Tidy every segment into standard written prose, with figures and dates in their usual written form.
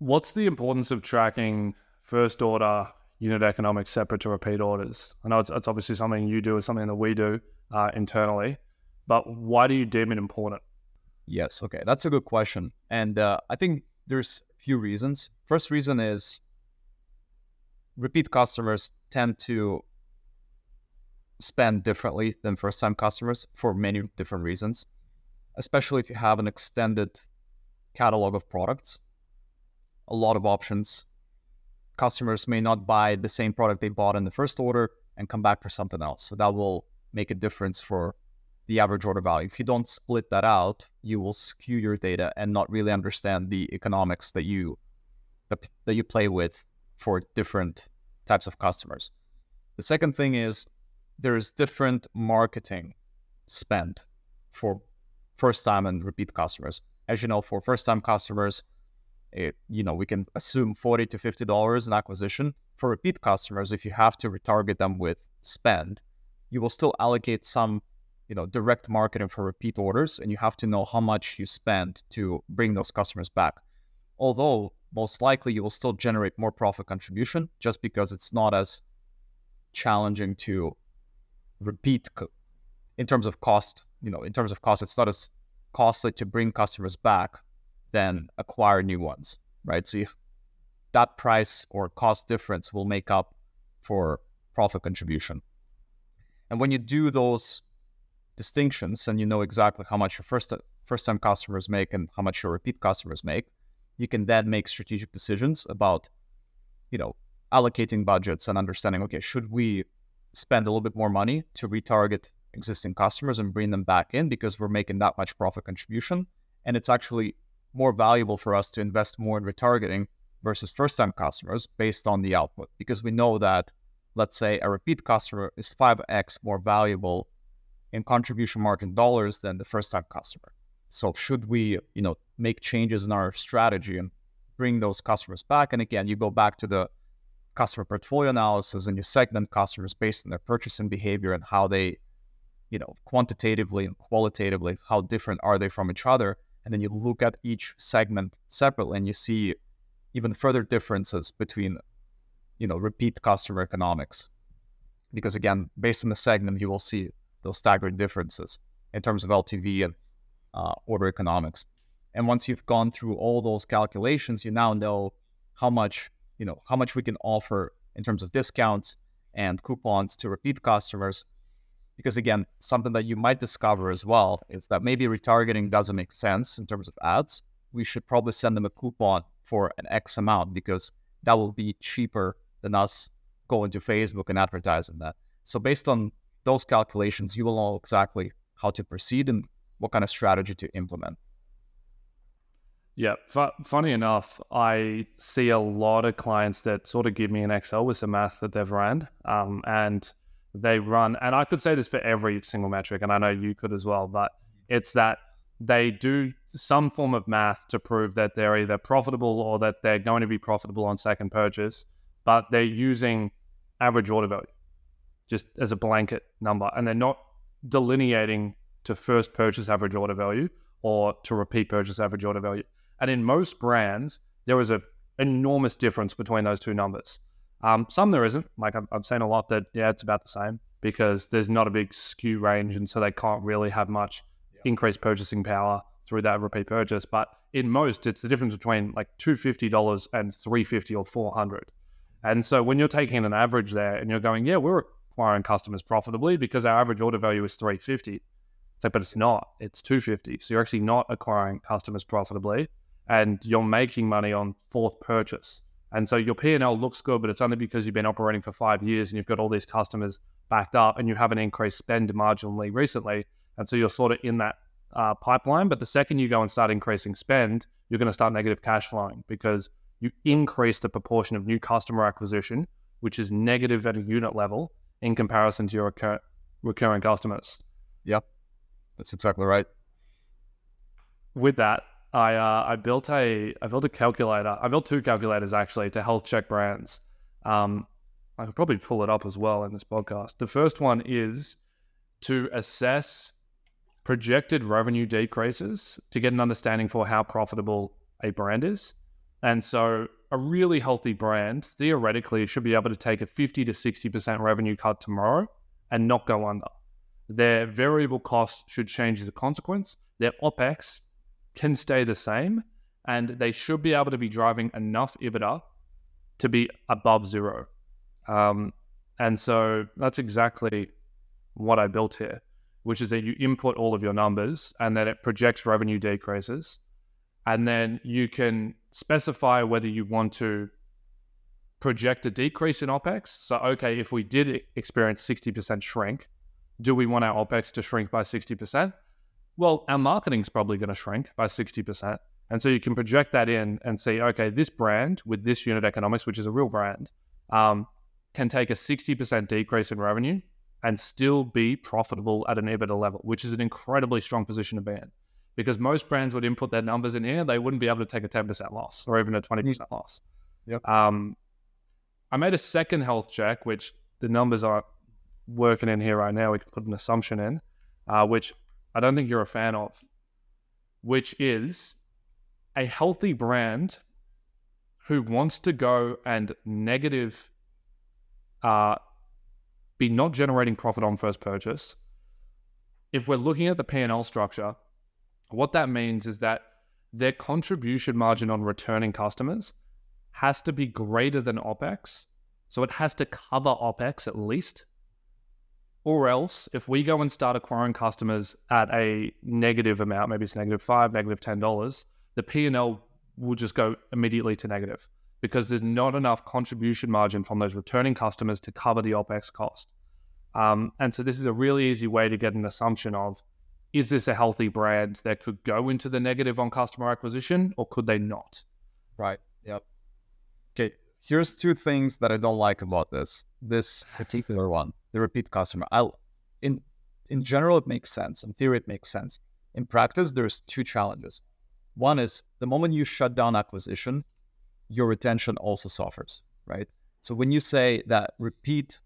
What's the importance of tracking first order unit economics separate to repeat orders? I know it's obviously something you do, it's something that we do internally, but why do you deem it important? Yes, okay, that's a good question. And I think there's a few reasons. First reason is repeat customers tend to spend differently than first-time customers for many different reasons, especially if you have an extended catalog of products, a lot of options. Customers may not buy the same product they bought in the first order and come back for something else. So that will make a difference for the average order value. If you don't split that out, you will skew your data and not really understand the economics that you play with for different types of customers. The second thing is there's different marketing spend for first-time and repeat customers. As you know, for first-time customers, we can assume $40 to $50 in acquisition. For repeat customers, if you have to retarget them with spend, you will still allocate some, direct marketing for repeat orders, and you have to know how much you spend to bring those customers back. Although most likely you will still generate more profit contribution just because it's not as challenging to repeat in terms of cost. It's not as costly to bring customers back than acquire new ones, right? So that price or cost difference will make up for profit contribution. And when you do those distinctions and you know exactly how much your first-time customers make and how much your repeat customers make, you can then make strategic decisions about, allocating budgets and understanding, okay, should we spend a little bit more money to retarget existing customers and bring them back in because we're making that much profit contribution? And it's actually more valuable for us to invest more in retargeting versus first-time customers based on the output, because we know that, let's say, a repeat customer is 5x more valuable in contribution margin dollars than the first-time customer. So should we, make changes in our strategy and bring those customers back? And again, you go back to the customer portfolio analysis and you segment customers based on their purchasing behavior and how they, quantitatively and qualitatively, how different are they from each other? And then you look at each segment separately and you see even further differences between, repeat customer economics. Because again, based on the segment, you will see those staggering differences in terms of LTV and order economics. And once you've gone through all those calculations, you now know how much we can offer in terms of discounts and coupons to repeat customers. Because again, something that you might discover as well is that maybe retargeting doesn't make sense in terms of ads. We should probably send them a coupon for an X amount because that will be cheaper than us going to Facebook and advertising that. So based on those calculations, you will know exactly how to proceed and what kind of strategy to implement. Yeah, funny enough, I see a lot of clients that sort of give me an Excel with some math that they've ran, and they run, and I could say this for every single metric, and I know you could as well, but it's that they do some form of math to prove that they're either profitable or that they're going to be profitable on second purchase, but they're using average order value just as a blanket number, and they're not delineating to first purchase average order value or to repeat purchase average order value. And in most brands, there is an enormous difference between those two numbers. Some there isn't. Like I've seen a lot that, it's about the same because there's not a big skew range, and so they can't really have much increased purchasing power through that repeat purchase. But in most, it's the difference between like $250 and $350 or $400. And so when you're taking an average there and you're going, we're acquiring customers profitably because our average order value is $350. It's like, but it's not. It's $250. So you're actually not acquiring customers profitably, and you're making money on fourth purchase. And so your P&L looks good, but it's only because you've been operating for 5 years and you've got all these customers backed up and you haven't increased spend marginally recently. And so you're sort of in that pipeline. But the second you go and start increasing spend, you're going to start negative cash flowing because you increase the proportion of new customer acquisition, which is negative at a unit level in comparison to your recurring customers. Yep, that's exactly right. With that, I built a calculator. I built two calculators actually to health check brands. I could probably pull it up as well in this podcast. The first one is to assess projected revenue decreases to get an understanding for how profitable a brand is. And so a really healthy brand theoretically should be able to take a 50 to 60% revenue cut tomorrow and not go under. Their variable costs should change as a consequence. Their OPEX can stay the same, and they should be able to be driving enough EBITDA to be above zero. And so that's exactly what I built here, which is that you input all of your numbers and then it projects revenue decreases. And then you can specify whether you want to project a decrease in OPEX. So, okay, if we did experience 60% shrink, do we want our OPEX to shrink by 60%? Well, our marketing's probably going to shrink by 60%. And so you can project that in and see, okay, this brand with this unit economics, which is a real brand, can take a 60% decrease in revenue and still be profitable at an EBITDA level, which is an incredibly strong position to be in. Because most brands would input their numbers in here, they wouldn't be able to take a 10% loss or even a 20% loss. Yep. I made a second health check, which the numbers are working in here right now. We can put an assumption in, which I don't think you're a fan of, which is a healthy brand who wants to go and negative, be not generating profit on first purchase. If we're looking at the P&L structure, what that means is that their contribution margin on returning customers has to be greater than OPEX. So it has to cover OPEX at least. Or else, if we go and start acquiring customers at a negative amount, maybe it's -$5, -$10, the P&L will just go immediately to negative because there's not enough contribution margin from those returning customers to cover the OPEX cost. And so this is a really easy way to get an assumption of, is this a healthy brand that could go into the negative on customer acquisition or could they not? Right. Yep. Okay. Here's two things that I don't like about this particular one, the repeat customer. In general, it makes sense. In theory, it makes sense. In practice, there's two challenges. One is the moment you shut down acquisition, your retention also suffers, right? So when you say that repeat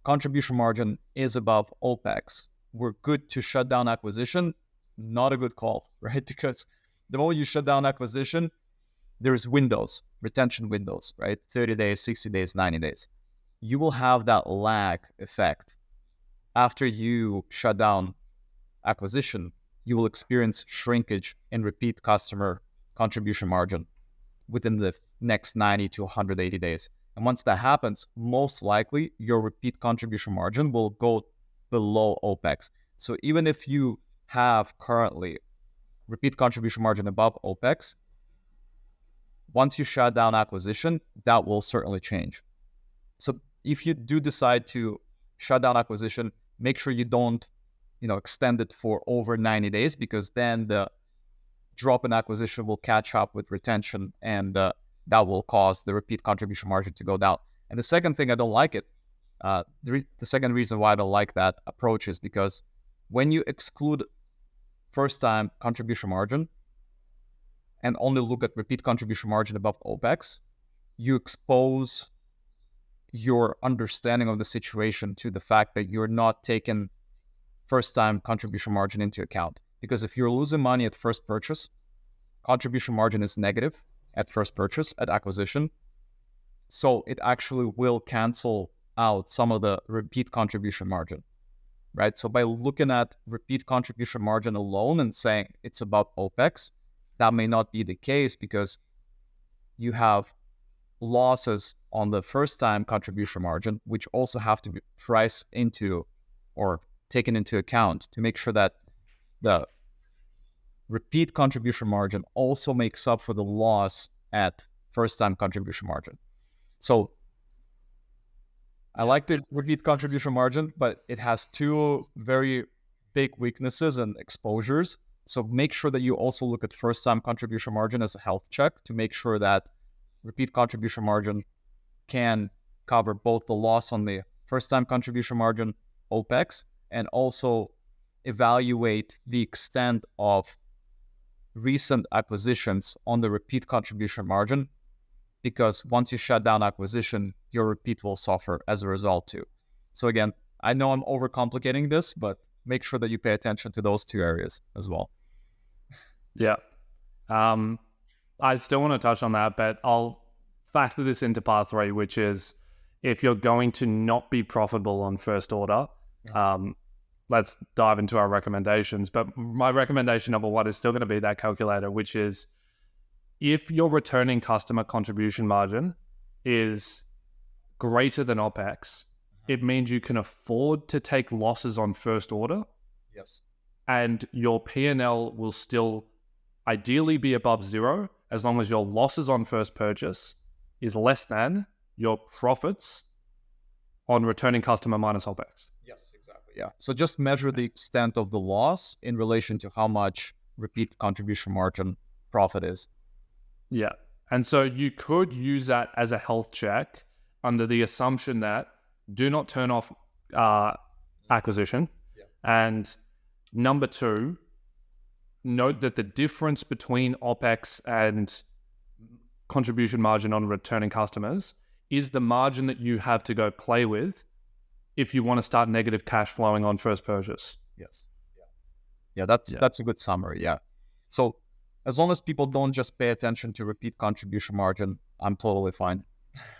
contribution margin is above OPEX, we're good to shut down acquisition, not a good call, right? Because the moment you shut down acquisition, there's windows, retention windows, right? 30 days, 60 days, 90 days. You will have that lag effect. After you shut down acquisition, you will experience shrinkage in repeat customer contribution margin within the next 90 to 180 days. And once that happens, most likely your repeat contribution margin will go below OPEX. So even if you have currently repeat contribution margin above OPEX, once you shut down acquisition, that will certainly change. So if you do decide to shut down acquisition, make sure you don't, extend it for over 90 days, because then the drop in acquisition will catch up with retention, and that will cause the repeat contribution margin to go down. And the second thing I don't like it, the second reason why I don't like that approach is because when you exclude first-time contribution margin and only look at repeat contribution margin above OPEX, you expose your understanding of the situation to the fact that you're not taking first-time contribution margin into account. Because if you're losing money at first purchase, contribution margin is negative at first purchase, at acquisition. So it actually will cancel out some of the repeat contribution margin, right? So by looking at repeat contribution margin alone and saying it's above OPEX, that may not be the case, because you have losses on the first-time contribution margin, which also have to be priced into or taken into account to make sure that the repeat contribution margin also makes up for the loss at first-time contribution margin. So I like the repeat contribution margin, but it has two very big weaknesses and exposures. So make sure that you also look at first-time contribution margin as a health check to make sure that repeat contribution margin can cover both the loss on the first-time contribution margin, OPEX, and also evaluate the extent of recent acquisitions on the repeat contribution margin, because once you shut down acquisition, your repeat will suffer as a result too. So again, I know I'm overcomplicating this, but make sure that you pay attention to those two areas as well. Yeah. I still want to touch on that, but I'll factor this into part 3, which is if you're going to not be profitable on first order, let's dive into our recommendations. But my recommendation number 1 is still going to be that calculator, which is if your returning customer contribution margin is greater than OPEX, it means you can afford to take losses on first order. Yes. And your P&L will still ideally be above 0 as long as your losses on first purchase is less than your profits on returning customer minus OPEX. Yes, exactly. Yeah. So just measure the extent of the loss in relation to how much repeat contribution margin profit is. Yeah. And so you could use that as a health check under the assumption that do not turn off acquisition. Yeah. And number 2, note that the difference between OPEX and contribution margin on returning customers is the margin that you have to go play with if you want to start negative cash flowing on first purchase. Yes. Yeah, that's a good summary. Yeah. So as long as people don't just pay attention to repeat contribution margin, I'm totally fine.